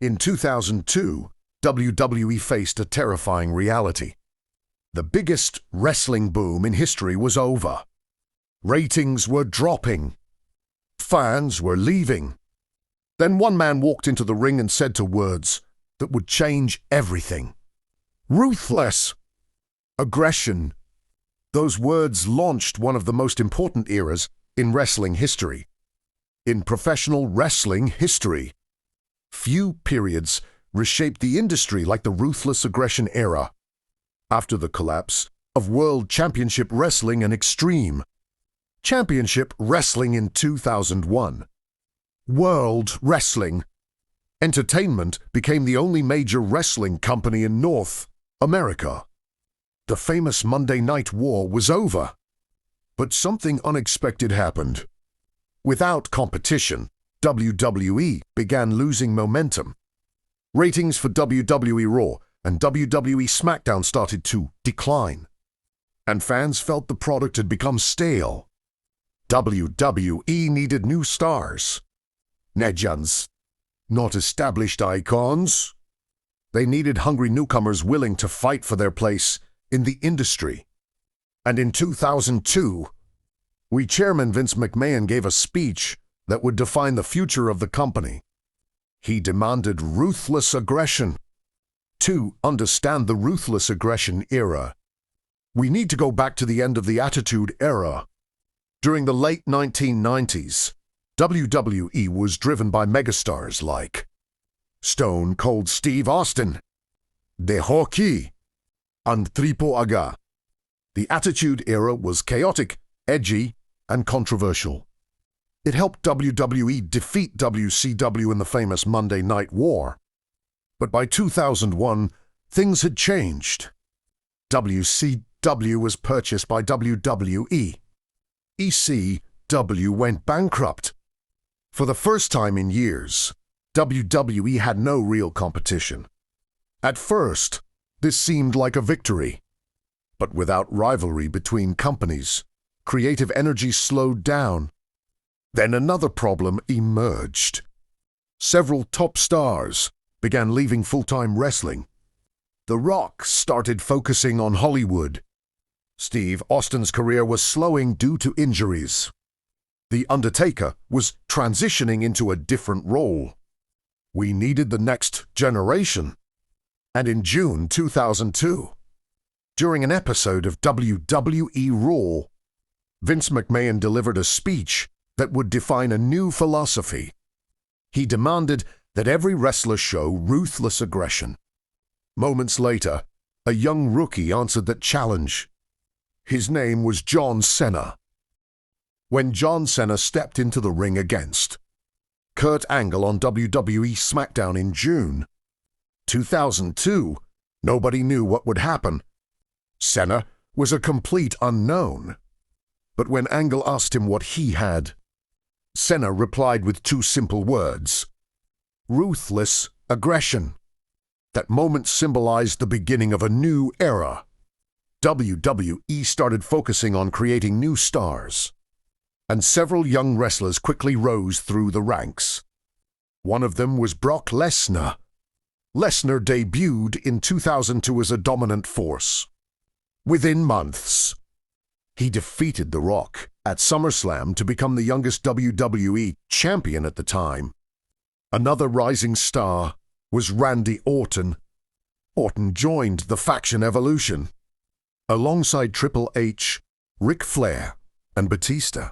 In 2002, WWE faced a terrifying reality. The biggest wrestling boom in history was over. Ratings were dropping. Fans were leaving. Then one man walked into the ring and said two words that would change everything. Ruthless aggression. Those words launched one of the most important eras in wrestling history. In professional wrestling history. Few periods reshaped the industry like the Ruthless Aggression Era. After the collapse of World Championship Wrestling and Extreme Championship Wrestling in 2001, World Wrestling Entertainment became the only major wrestling company in North America. The famous Monday Night War was over. But something unexpected happened. Without competition, WWE began losing momentum. Ratings for WWE Raw and WWE SmackDown started to decline, and fans felt the product had become stale. WWE needed new stars. Legends, not established icons. They needed hungry newcomers willing to fight for their place in the industry. And in 2002, Chairman Vince McMahon gave a speech that would define the future of the company. He demanded ruthless aggression. To understand the Ruthless Aggression Era, we need to go back to the end of the Attitude Era. During the late 1990s, WWE was driven by megastars like Stone Cold Steve Austin, The Hockey, and Triple H. The Attitude Era was chaotic, edgy, and controversial. It helped WWE defeat WCW in the famous Monday Night War. But by 2001, things had changed. WCW was purchased by WWE. ECW went bankrupt. For the first time in years, WWE had no real competition. At first, this seemed like a victory. But without rivalry between companies, creative energy slowed down. Then another problem emerged. Several top stars began leaving full-time wrestling. The Rock started focusing on Hollywood. Steve Austin's career was slowing due to injuries. The Undertaker was transitioning into a different role. We needed the next generation. And in June 2002, during an episode of WWE Raw, Vince McMahon delivered a speech that would define a new philosophy. He demanded that every wrestler show ruthless aggression. Moments later, a young rookie answered that challenge. His name was John Cena. When John Cena stepped into the ring against Kurt Angle on WWE SmackDown in June 2002, nobody knew what would happen. Cena was a complete unknown. But when Angle asked him what he had, Cena replied with two simple words: ruthless aggression. That moment symbolized the beginning of a new era. WWE started focusing on creating new stars, and several young wrestlers quickly rose through the ranks. One of them was Brock Lesnar. Lesnar debuted in 2002 as a dominant force. Within months, he defeated The Rock at SummerSlam to become the youngest WWE champion at the time. Another rising star was Randy Orton. Orton joined the faction Evolution, alongside Triple H, Ric Flair, and Batista.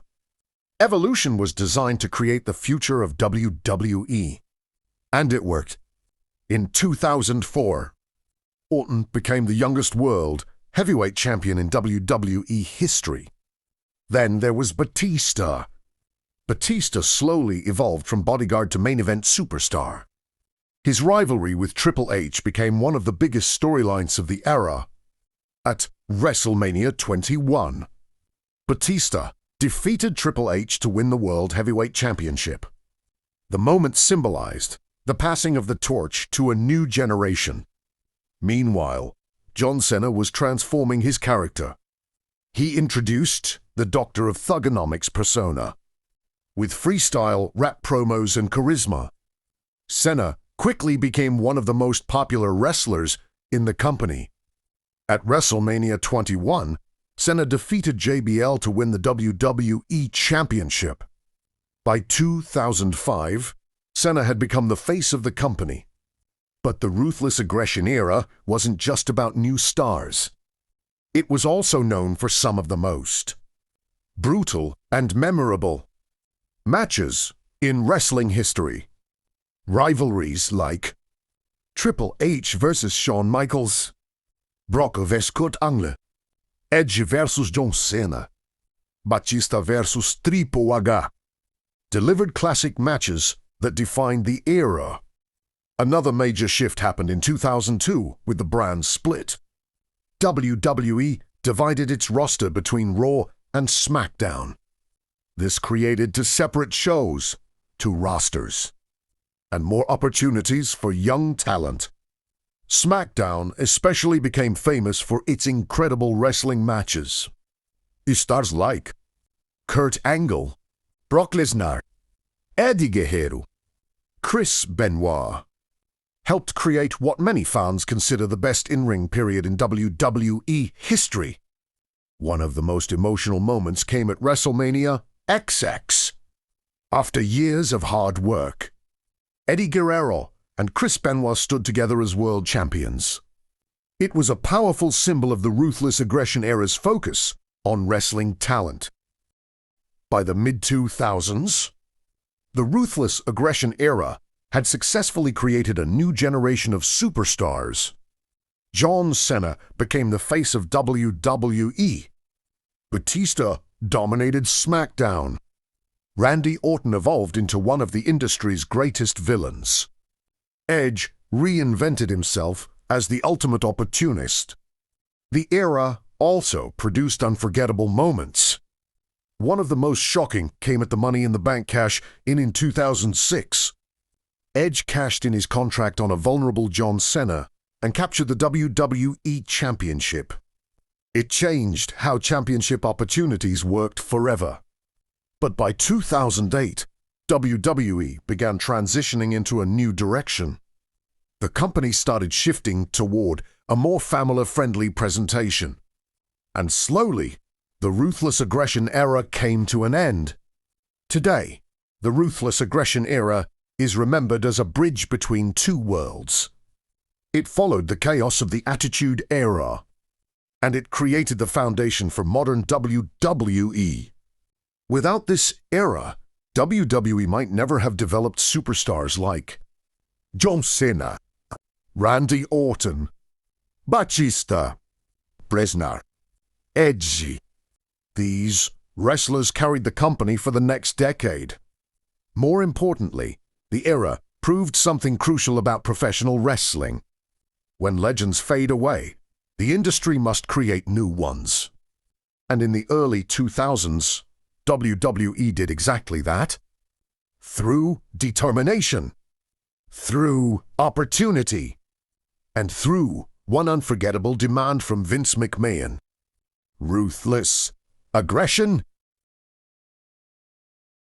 Evolution was designed to create the future of WWE. And it worked. In 2004, Orton became the youngest world heavyweight champion in WWE history. Then there was Batista. Batista slowly evolved from bodyguard to main event superstar. His rivalry with Triple H became one of the biggest storylines of the era. At WrestleMania 21, Batista defeated Triple H to win the World Heavyweight Championship. The moment symbolized the passing of the torch to a new generation. Meanwhile, John Cena was transforming his character. He introduced the Doctor of Thugonomics persona. With freestyle, rap promos, and charisma, Cena quickly became one of the most popular wrestlers in the company. At WrestleMania 21, Cena defeated JBL to win the WWE Championship. By 2005, Cena had become the face of the company. But the Ruthless Aggression Era wasn't just about new stars. It was also known for some of the most brutal and memorable matches in wrestling history. Rivalries like Triple H versus Shawn Michaels, Brock vs Kurt Angle, Edge versus John Cena, Batista versus Triple H, delivered classic matches that defined the era. Another major shift happened in 2002 with the brand split. WWE divided its roster between Raw and SmackDown. This created two separate shows, two rosters, and more opportunities for young talent. SmackDown especially became famous for its incredible wrestling matches. Stars like Kurt Angle, Brock Lesnar, Eddie Guerrero, Chris Benoit helped create what many fans consider the best in-ring period in WWE history. One of the most emotional moments came at WrestleMania XX. After years of hard work, Eddie Guerrero and Chris Benoit stood together as world champions. It was a powerful symbol of the Ruthless Aggression Era's focus on wrestling talent. By the mid-2000s, the Ruthless Aggression Era had successfully created a new generation of superstars. John Cena became the face of WWE. Batista dominated SmackDown. Randy Orton evolved into one of the industry's greatest villains. Edge reinvented himself as the ultimate opportunist. The era also produced unforgettable moments. One of the most shocking came at the Money in the Bank cash-in in 2006. Edge cashed in his contract on a vulnerable John Cena and captured the WWE Championship. It changed how championship opportunities worked forever. But by 2008, WWE began transitioning into a new direction. The company started shifting toward a more family-friendly presentation. And slowly, the Ruthless Aggression Era came to an end. Today, the Ruthless Aggression Era is remembered as a bridge between two worlds. It followed the chaos of the Attitude Era, and it created the foundation for modern WWE. Without this era, WWE might never have developed superstars like John Cena, Randy Orton, Batista, Lesnar, Edge. These wrestlers carried the company for the next decade. More importantly, the era proved something crucial about professional wrestling. When legends fade away, the industry must create new ones. And in the early 2000s, WWE did exactly that. Through determination, through opportunity, and through one unforgettable demand from Vince McMahon. Ruthless Aggression